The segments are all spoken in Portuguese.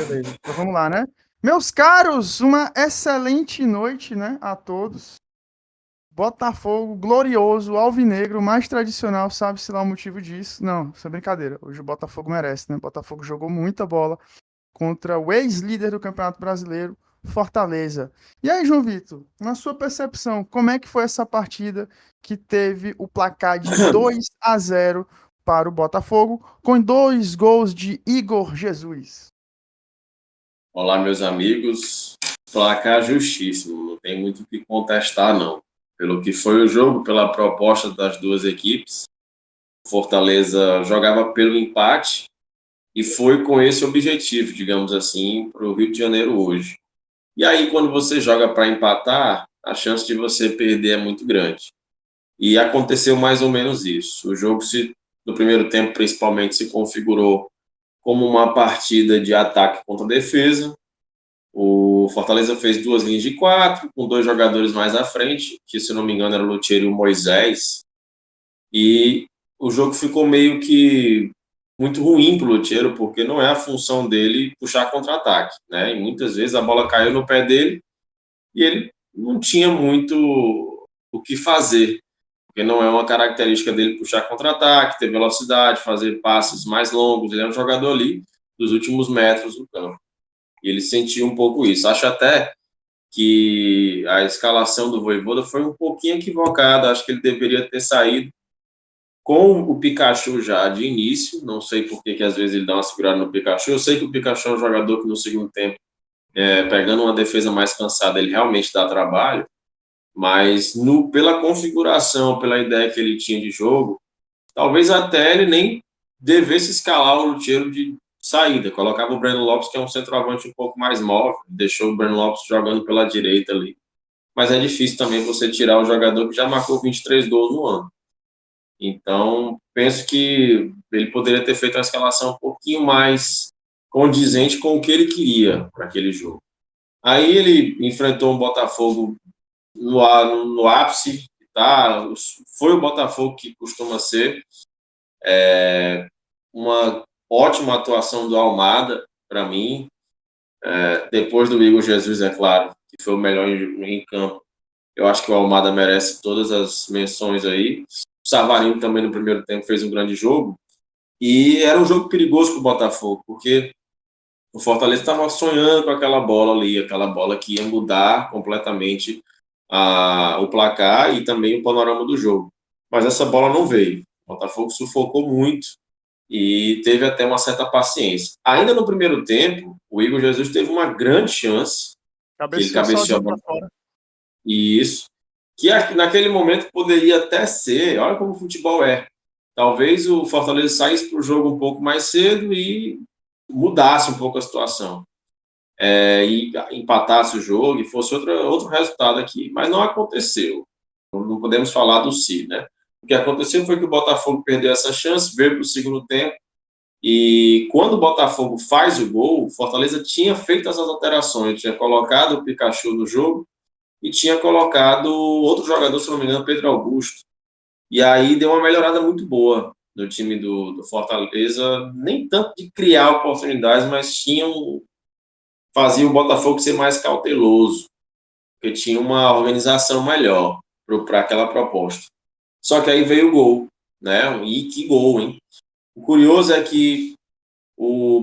Beleza, então vamos lá, né? Meus caros, uma excelente noite, né, a todos. Botafogo glorioso, alvinegro, mais tradicional, sabe-se lá o motivo disso. Não, isso é brincadeira. Hoje o Botafogo merece, né? O Botafogo jogou muita bola contra o ex-líder do Campeonato Brasileiro, Fortaleza. E aí, João Vitor, na sua percepção, como é que foi essa partida que teve o placar de 2-0 para o Botafogo, com 2 gols de Igor Jesus? Olá, meus amigos. Placar justíssimo, não tem muito o que contestar, não. Pelo que foi o jogo, pela proposta das duas equipes, Fortaleza jogava pelo empate e foi com esse objetivo, digamos assim, para o Rio de Janeiro hoje. E aí, quando você joga para empatar, a chance de você perder é muito grande. E aconteceu mais ou menos isso. O jogo, no primeiro tempo, principalmente, se configurou como uma partida de ataque contra defesa. O Fortaleza fez 2 linhas de 4, com 2 jogadores mais à frente, que, se não me engano, era o Luthier e o Moisés. E o jogo ficou meio que muito ruim para o Luthier, porque não é a função dele puxar contra-ataque, né? E muitas vezes a bola caiu no pé dele e ele não tinha muito o que fazer, porque não é uma característica dele puxar contra-ataque, ter velocidade, fazer passes mais longos. Ele é um jogador ali dos últimos metros do campo. E ele sentiu um pouco isso. Acho até que a escalação do Vojvoda foi um pouquinho equivocada. Acho que ele deveria ter saído com o Pikachu já de início. Não sei por que às vezes ele dá uma segurada no Pikachu. Eu sei que o Pikachu é um jogador que no segundo tempo, pegando uma defesa mais cansada, ele realmente dá trabalho. Mas pela configuração, pela ideia que ele tinha de jogo, talvez até ele nem devesse escalar o Luthier de saída. Colocava o Breno Lopes, que é um centroavante um pouco mais móvel, deixou o Breno Lopes jogando pela direita ali. Mas é difícil também você tirar o jogador que já marcou 23 gols no ano. Então, penso que ele poderia ter feito uma escalação um pouquinho mais condizente com o que ele queria para aquele jogo. Aí ele enfrentou um Botafogo no ápice, tá? Foi o Botafogo que costuma ser. Uma ótima atuação do Almada, para mim. Depois do Igor Jesus, é claro, que foi o melhor em campo. Eu acho que o Almada merece todas as menções aí. O Savarino também no primeiro tempo fez um grande jogo. E era um jogo perigoso para o Botafogo, porque o Fortaleza estava sonhando com aquela bola ali, aquela bola que ia mudar completamente o placar e também o panorama do jogo. Mas essa bola não veio. O Botafogo sufocou muito e teve até uma certa paciência. Ainda no primeiro tempo, o Igor Jesus teve uma grande chance, que ele Cabeceou cabeceou sozinho para fora. isso, que naquele momento poderia até ser, olha como o futebol é. Talvez o Fortaleza saísse para o jogo um pouco mais cedo e mudasse um pouco a situação. E empatasse o jogo e fosse outro resultado aqui. Mas não aconteceu. Não podemos falar do si, né? O que aconteceu foi que o Botafogo perdeu essa chance, veio para o segundo tempo, e quando o Botafogo faz o gol, o Fortaleza tinha feito essas alterações, tinha colocado o Pikachu no jogo e tinha colocado outro jogador, se não me engano, Pedro Augusto. E aí deu uma melhorada muito boa no time do Fortaleza, nem tanto de criar oportunidades, mas fazia o Botafogo ser mais cauteloso, porque tinha uma organização melhor para aquela proposta. Só que aí veio o gol, né? E que gol, hein? O curioso é que o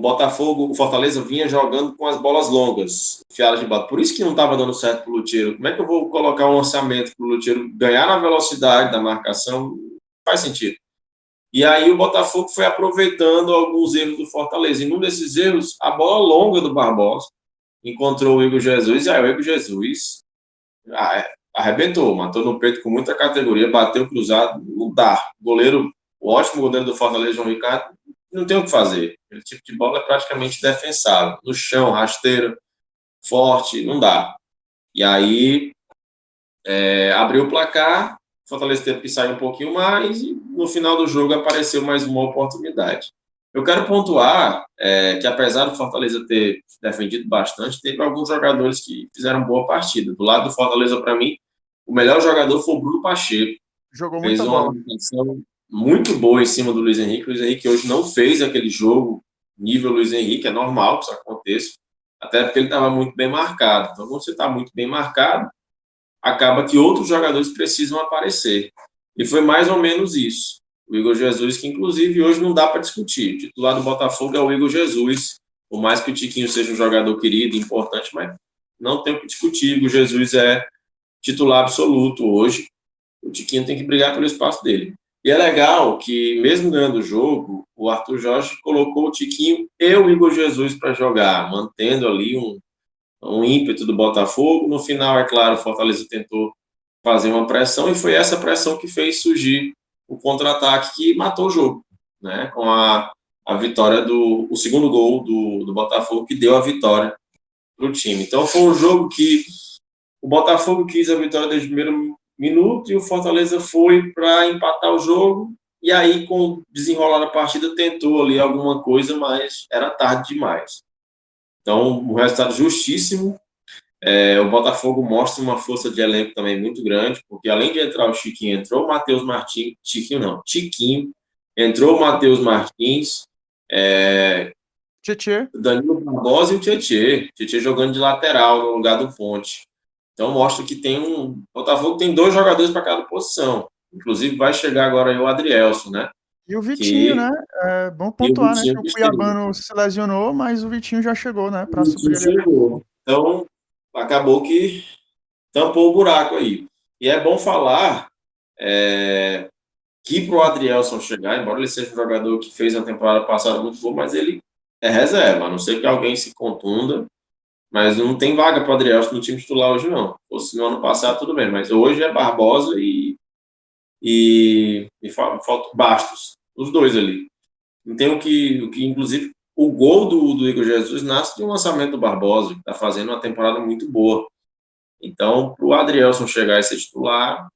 Fortaleza vinha jogando com as bolas longas, enfiadas de bota. Por isso que não estava dando certo para o Luthier. Como é que eu vou colocar um lançamento para o Luthier ganhar na velocidade da marcação? Não faz sentido. E aí o Botafogo foi aproveitando alguns erros do Fortaleza. E num desses erros, a bola longa do Barbosa encontrou o Igor Jesus, e aí o Igor Jesus arrebentou, matou no peito com muita categoria, bateu cruzado, não dá. O ótimo goleiro do Fortaleza, João Ricardo, não tem o que fazer. Aquele tipo de bola é praticamente defensável. No chão, rasteiro, forte, não dá. E aí, abriu o placar, o Fortaleza teve que sair um pouquinho mais, e no final do jogo apareceu mais uma oportunidade. Eu quero pontuar que, apesar do Fortaleza ter defendido bastante, teve alguns jogadores que fizeram boa partida. Do lado do Fortaleza, para mim, o melhor jogador foi o Bruno Pacheco. Jogou Fez muita uma bola. manutenção muito boa em cima do Luiz Henrique. O Luiz Henrique hoje não fez aquele jogo nível Luiz Henrique, é normal que isso aconteça, até porque ele estava muito bem marcado. Então, quando você está muito bem marcado, acaba que outros jogadores precisam aparecer. E foi mais ou menos isso. O Igor Jesus, que inclusive hoje não dá para discutir. O titular do Botafogo é o Igor Jesus. Por mais que o Tiquinho seja um jogador querido, importante, mas não tem o que discutir. O Igor Jesus é titular absoluto hoje. O Tiquinho tem que brigar pelo espaço dele. E é legal que, mesmo ganhando o jogo, o Arthur Jorge colocou o Tiquinho e o Igor Jesus para jogar, mantendo ali um ímpeto do Botafogo. No final, é claro, o Fortaleza tentou fazer uma pressão e foi essa pressão que fez surgir o contra-ataque que matou o jogo, né? Com a vitória o segundo gol do Botafogo que deu a vitória para o time. Então foi um jogo que o Botafogo quis a vitória desde o primeiro minuto e o Fortaleza foi para empatar o jogo e aí com o desenrolar da partida tentou ali alguma coisa, mas era tarde demais. Então, um resultado justíssimo. O Botafogo mostra uma força de elenco também muito grande, porque além de entrar o Chiquinho, entrou o Matheus Martins, Chiquinho não, Tiquinho, entrou o Matheus Martins, Tietê. Danilo Barbosa e o Tietê jogando de lateral no lugar do Ponte. Então mostra que o Botafogo tem 2 jogadores para cada posição. Inclusive vai chegar agora aí o Adrielson, né? E o Vitinho, né? É bom E o pontuar, né? Vitinho Que o que chegou. Cuiabano se lesionou, mas o Vitinho já chegou, né? Para O Vitinho suprir ele. chegou. Então acabou que tampou o buraco aí. E é bom falar que para o Adrielson chegar, embora ele seja um jogador que fez a temporada passada muito boa, mas ele é reserva, a não ser que alguém se contunda, mas não tem vaga para o Adrielson no time titular hoje, não. Ou se no ano passado, tudo bem, mas hoje é Barbosa e falta Bastos, os dois ali. Então, o que inclusive, o gol do Igor Jesus nasce de um lançamento do Barbosa, que está fazendo uma temporada muito boa. Então, para o Adrielson chegar e ser titular,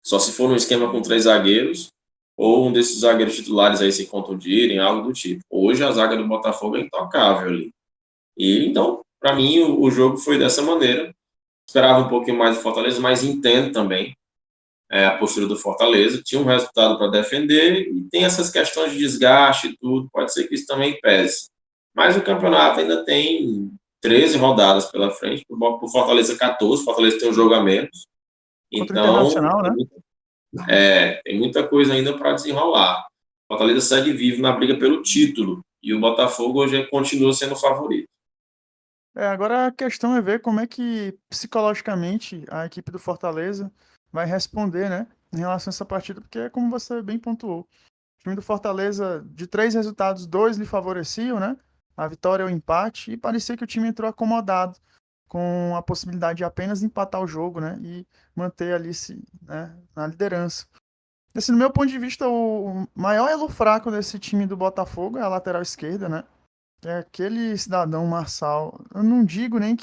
só se for num esquema com 3 zagueiros, ou um desses zagueiros titulares aí se contundirem, algo do tipo. Hoje a zaga do Botafogo é intocável ali. E então, para mim, o jogo foi dessa maneira. Esperava um pouquinho mais do Fortaleza, mas entendo também a postura do Fortaleza. Tinha um resultado para defender e tem essas questões de desgaste e tudo. Pode ser que isso também pese. Mas o campeonato ainda tem 13 rodadas pela frente. Para o Fortaleza, 14. O Fortaleza tem um jogo a menos. Contra o Então, Internacional, né? tem muita coisa ainda para desenrolar. O Fortaleza segue vivo na briga pelo título. E o Botafogo hoje continua sendo o favorito. Agora a questão é ver como é que psicologicamente a equipe do Fortaleza vai responder, né? Em relação a essa partida, porque é como você bem pontuou. O time do Fortaleza, de 3 resultados, 2 lhe favoreciam, né? A vitória e o empate, e parecia que o time entrou acomodado, com a possibilidade de apenas empatar o jogo, né? E manter ali né, na liderança. Assim, no meu ponto de vista, o maior elo fraco desse time do Botafogo é a lateral esquerda, né? É aquele cidadão Marçal. Eu não digo nem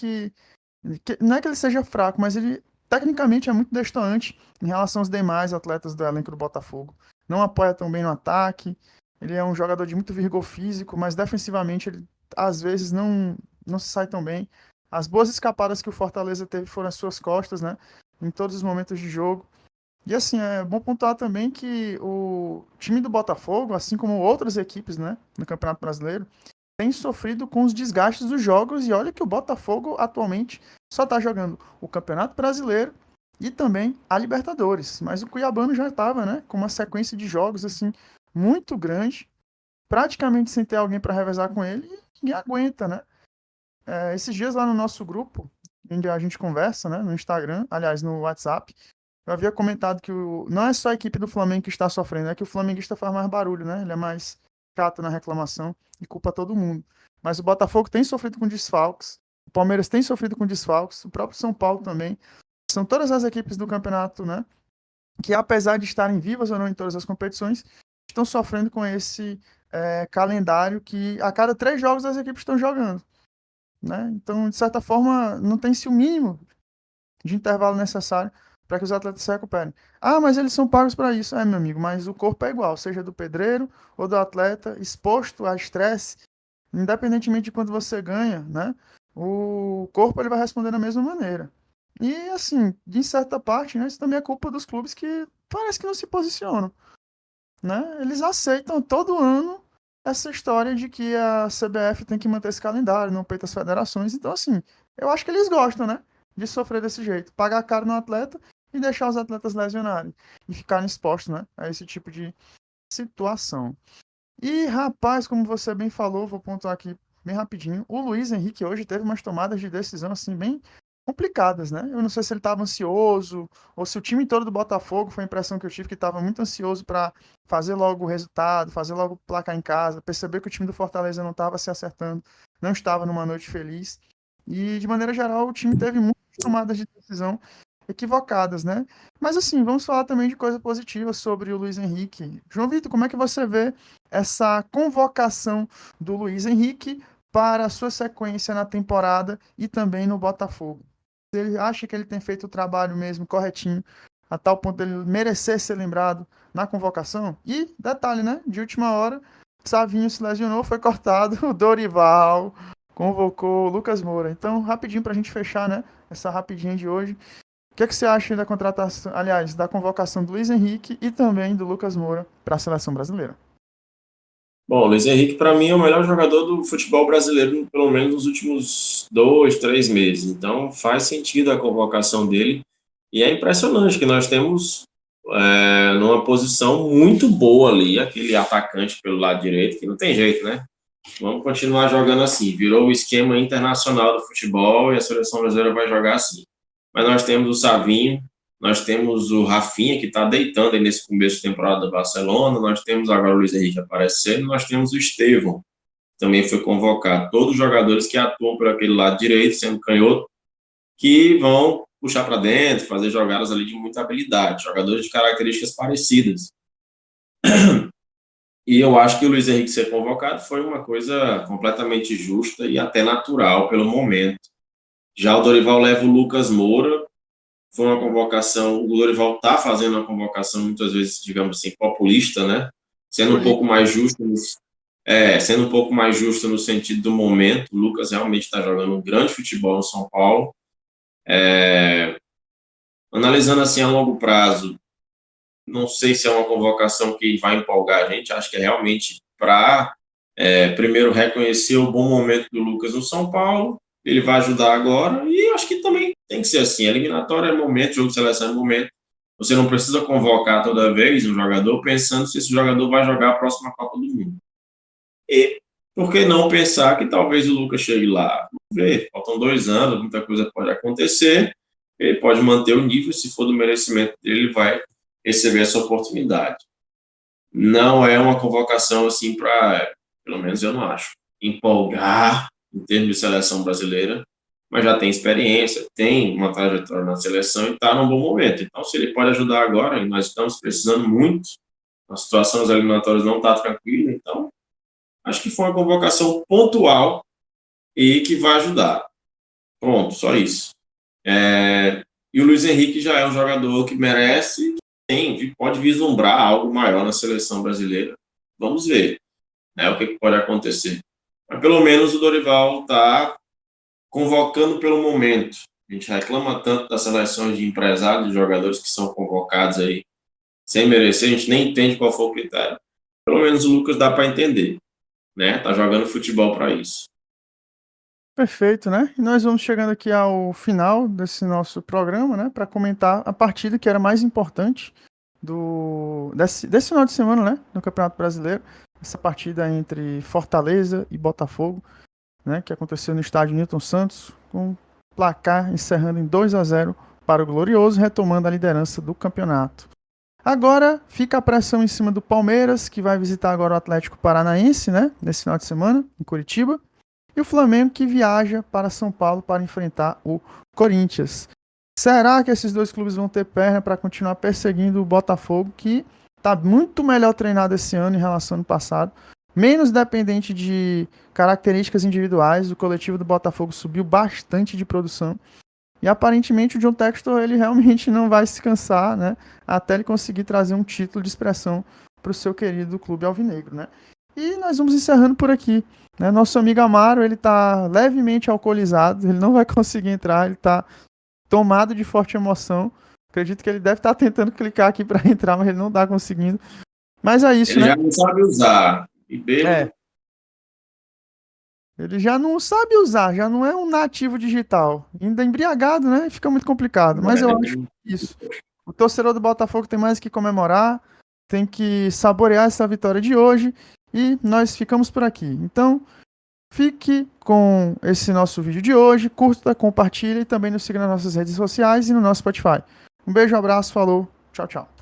não é que ele seja fraco, mas ele tecnicamente é muito destoante em relação aos demais atletas do elenco do Botafogo. Não apoia tão bem no ataque. Ele é um jogador de muito vigor físico, mas defensivamente ele às vezes não se sai tão bem. As boas escapadas que o Fortaleza teve foram as suas costas, né? Em todos os momentos de jogo. E assim, é bom pontuar também que o time do Botafogo, assim como outras equipes, né, no Campeonato Brasileiro, tem sofrido com os desgastes dos jogos, e olha que o Botafogo atualmente só está jogando o Campeonato Brasileiro e também a Libertadores, mas o Cuiabano já estava, né, com uma sequência de jogos assim muito grande, praticamente sem ter alguém para revezar com ele, e ninguém aguenta, né? Esses dias lá no nosso grupo, onde a gente conversa, né, no Instagram, aliás, no WhatsApp, eu havia comentado que não é só a equipe do Flamengo que está sofrendo, é que o flamenguista faz mais barulho, né? Ele é mais chato na reclamação e culpa todo mundo. Mas o Botafogo tem sofrido com desfalques, o Palmeiras tem sofrido com desfalques, o próprio São Paulo também. São todas as equipes do campeonato, né? Que apesar de estarem vivas ou não em todas as competições, estão sofrendo com esse calendário que a cada 3 jogos as equipes estão jogando, né? Então, de certa forma, não tem-se o mínimo de intervalo necessário para que os atletas se recuperem. Ah, mas eles são pagos para isso. Meu amigo, mas o corpo é igual, seja do pedreiro ou do atleta, exposto a estresse, independentemente de quanto você ganha, né? O corpo ele vai responder da mesma maneira. E, assim, de certa parte, né, isso também é culpa dos clubes que parece que não se posicionam, né? Eles aceitam todo ano essa história de que a CBF tem que manter esse calendário, não peita as federações. Então, assim, eu acho que eles gostam, né? De sofrer desse jeito. Pagar caro no atleta e deixar os atletas lesionarem. E ficarem expostos, né? A esse tipo de situação. E, rapaz, como você bem falou, vou pontuar aqui bem rapidinho. O Luiz Henrique hoje teve umas tomadas de decisão, assim, bem complicadas, né? Eu não sei se ele estava ansioso ou se o time todo do Botafogo, foi a impressão que eu tive, que estava muito ansioso para fazer logo o resultado, fazer logo o placar em casa, perceber que o time do Fortaleza não estava se acertando, não estava numa noite feliz. E, de maneira geral, o time teve muitas tomadas de decisão equivocadas, né? Mas, assim, vamos falar também de coisa positiva sobre o Luiz Henrique. João Vitor, como é que você vê essa convocação do Luiz Henrique para a sua sequência na temporada e também no Botafogo? Ele acha que ele tem feito o trabalho mesmo corretinho, a tal ponto dele merecer ser lembrado na convocação? E, detalhe, né? De última hora, Savinho se lesionou, foi cortado, o Dorival convocou o Lucas Moura. Então, rapidinho para a gente fechar, né? Essa rapidinha de hoje. O que é que você acha da contratação, aliás, da convocação do Luiz Henrique e também do Lucas Moura para a seleção brasileira? Bom, o Luiz Henrique, para mim, é o melhor jogador do futebol brasileiro, pelo menos nos últimos 2, 3 meses. Então, faz sentido a convocação dele. E é impressionante que nós temos numa posição muito boa ali, aquele atacante pelo lado direito, que não tem jeito, né? Vamos continuar jogando assim. Virou o esquema internacional do futebol e a seleção brasileira vai jogar assim. Mas nós temos o Savinho, nós temos o Rafinha, que está deitando aí nesse começo de temporada do Barcelona, nós temos agora o Luiz Henrique aparecendo, nós temos o Estevão, que também foi convocado. Todos os jogadores que atuam por aquele lado direito, sendo canhoto, que vão puxar para dentro, fazer jogadas ali de muita habilidade, jogadores de características parecidas. E eu acho que o Luiz Henrique ser convocado foi uma coisa completamente justa e até natural pelo momento. Já o Dorival leva o Lucas Moura, foi uma convocação, o Dorival está fazendo uma convocação muitas vezes, digamos assim, populista, né? Sendo um pouco mais justo, sendo um pouco mais justo no sentido do momento. O Lucas realmente está jogando um grande futebol no São Paulo. Analisando assim a longo prazo, não sei se é uma convocação que vai empolgar a gente, acho que é realmente para primeiro reconhecer o bom momento do Lucas no São Paulo, ele vai ajudar agora, e acho que também tem que ser assim, eliminatória é momento, jogo de seleção é momento, você não precisa convocar toda vez um jogador pensando se esse jogador vai jogar a próxima Copa do Mundo. E por que não pensar que talvez o Lucas chegue lá? Vamos ver, faltam 2 anos, muita coisa pode acontecer, ele pode manter o nível, se for do merecimento dele, ele vai receber essa oportunidade. Não é uma convocação assim para, pelo menos eu não acho, empolgar em termos de seleção brasileira, mas já tem experiência, tem uma trajetória na seleção e está num bom momento. Então, se ele pode ajudar agora, e nós estamos precisando muito, a situação das eliminatórias não está tranquila, então acho que foi uma convocação pontual e que vai ajudar. Pronto, só isso. E o Luiz Henrique já é um jogador que merece, pode vislumbrar algo maior na seleção brasileira. Vamos ver, né, o que pode acontecer. Mas pelo menos o Dorival está convocando pelo momento. A gente reclama tanto das seleções de empresários, de jogadores que são convocados aí sem merecer, a gente nem entende qual foi o critério. Pelo menos o Lucas dá para entender, né? Tá jogando futebol para isso. Perfeito, né? E nós vamos chegando aqui ao final desse nosso programa, né? Para comentar a partida que era mais importante desse final de semana, né? No Campeonato Brasileiro. Essa partida entre Fortaleza e Botafogo, né? Que aconteceu no estádio Newton Santos, com placar encerrando em 2-0 para o Glorioso, retomando a liderança do campeonato. Agora fica a pressão em cima do Palmeiras, que vai visitar agora o Atlético Paranaense, né? Nesse final de semana, em Curitiba. E o Flamengo que viaja para São Paulo para enfrentar o Corinthians. Será que esses dois clubes vão ter perna para continuar perseguindo o Botafogo, que está muito melhor treinado esse ano em relação ao ano passado, menos dependente de características individuais? O coletivo do Botafogo subiu bastante de produção. E aparentemente o John Textor ele realmente não vai se cansar, né, até ele conseguir trazer um título de expressão para o seu querido clube alvinegro, né? E nós vamos encerrando por aqui, né? Nosso amigo Amaro, ele está levemente alcoolizado, ele não vai conseguir entrar, ele está tomado de forte emoção. Acredito que ele deve estar tentando clicar aqui para entrar, mas ele não está conseguindo. Mas é isso, Ele né? já não sabe usar. E bêbado. É. Ele já não sabe usar, já não é um nativo digital. Ainda embriagado, né? Fica muito complicado. Mas eu acho isso. O torcedor do Botafogo tem mais que comemorar, tem que saborear essa vitória de hoje e nós ficamos por aqui. Então, fique com esse nosso vídeo de hoje, curta, compartilhe e também nos siga nas nossas redes sociais e no nosso Spotify. Um beijo, um abraço, falou, tchau, tchau.